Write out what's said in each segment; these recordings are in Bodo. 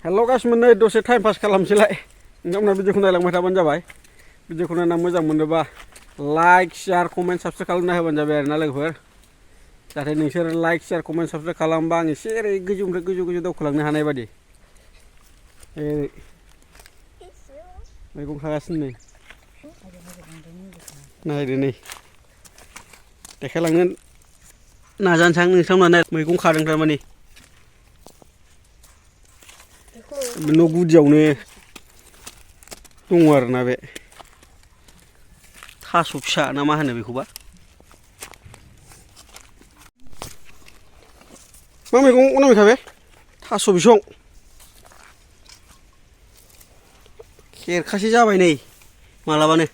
हेल' गासिबो नै दसे टाइम पास खालामसैलाय नोंथांमोना भिडिअखौ नायलांबाय थाबानो जाबाय भिडिअखौ नायना मोजां मोनोबा लाइक शेयार कमेन्ट साबस्क्राइब खालामना होबानो जाबाय आरोना लोगोफोर जाहाथे नोंसोर लाइक शेयार कमेन्ट साबस्क्राइब खालामबा आं एसे ओरै गोजौनिफ्राय गोजौ दावखोलांनो हानाय बायदि मैगं खागासिनो नै नायदो नै देखायलांनो नाजानोसै आं नोंथांमोना मैगं खादों थारमाने न' गुदियावनो दङ आरोना बे थास' फिसा ना मा होनो बेखौबा मा मैगं नायबाय थाबाय थास' बिसं खेरखासे जाबाय नै मालाबानो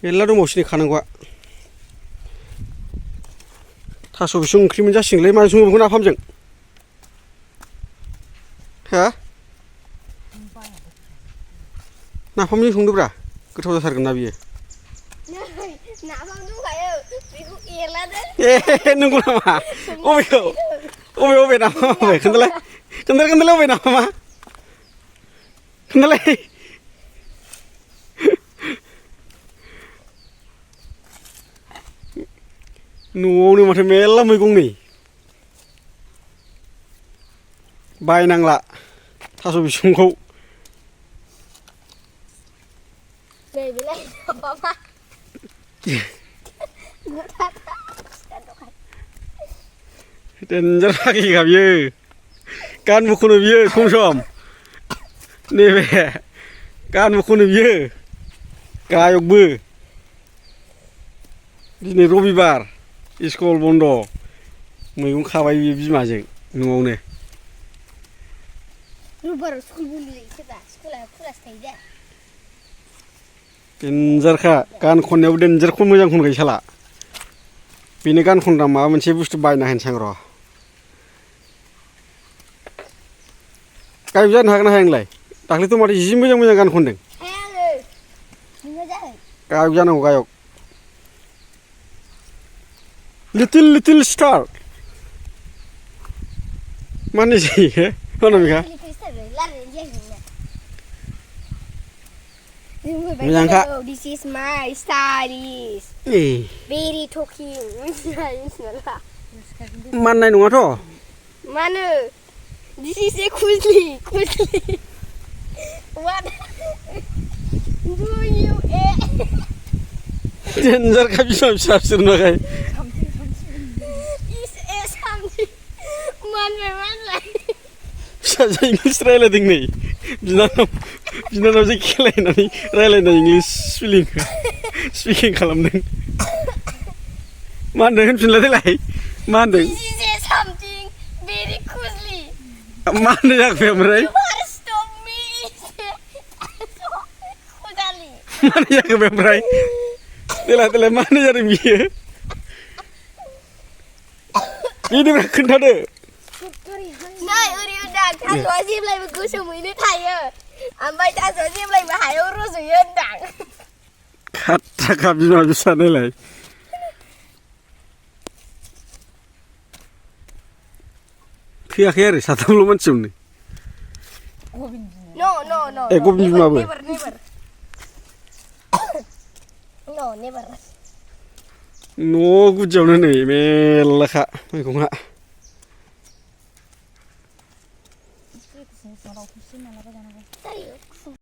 मेरला दंबावसै नै खानांगौआ थास' बिसं ओंख्रि मोनजासिगोनलै माजों सङो बेखौ नाफामजों हा नाफामजों संदोब्रा गोथाव जाथारगोन ना बियो नाफाम दंखायो बेखौ एरलादो ए नंगौ नामा अबेखौ अबे नाफामा अबे खोन्थालाय अबे नाफामा खोन्थालाय न'आवनो माथो मेरला मैगं नै बायनांला थास' बिसंखौ नै बेलाय नाफामा डेन्जार फाग्लिखा बियो गानबो खनो बियो सम सम नैबे गानबो खनो बियो गायकबो दिनै रबिबार स्कुल बन्द मैगं खाबाय बियो बिमाजों न'आवनो रबिबाराव स्कुल बन्द जायोसो दा स्कुला क्लास थायो दा डेन्जारखा गान खननायावबो डेन्जार मोजां खनखायो साला बेनो गान खनग्रा माबा मोनसे बुस्थु बायना होनोसै आं र' गायक जानो हागोन ना हाया नोंलाय दाख्लैथ' माथो जि मोजां गान खनदों हाया आङो नोङो जाहै गायक जानांगौ गायक लिटिल स्टार माने जायो अनामिका मोजांखा This is my studies very talking माननाय नङाथ' मानो This is a quickly what do you डेन्जार खा बिमा फिसा बिसोरनाखाय is a something मानबाय फिसाजो इंलिस रायलायदों नै बिनानावजों खेलायनानै रायलायनाय इंलिस स्पिकिं खालामदों मा होनदों होनफिनलाय देलाय मा होनदों This is a something very quickly मा होनदों जाखो ओमफ्राय stop me खदालि मा होनदों जाखो ओमफ्राय देलाय मा होनदों जादों बियो बिनिफ्राय खोन्थादो नै ओरै होनदां थास'आ जेब्लायबो गोसोमैनो थायो ओमफ्राय थास'आ जेब्लायबो हायाव रज'यो होनदां खाथ्राखा बिमा बिफा नायलाय थैयाखै आरो साथामल' मानसियावनो No ए गबिन बिमाबो never न' गुदियावनो नै मेरलाखा मैगङा जायो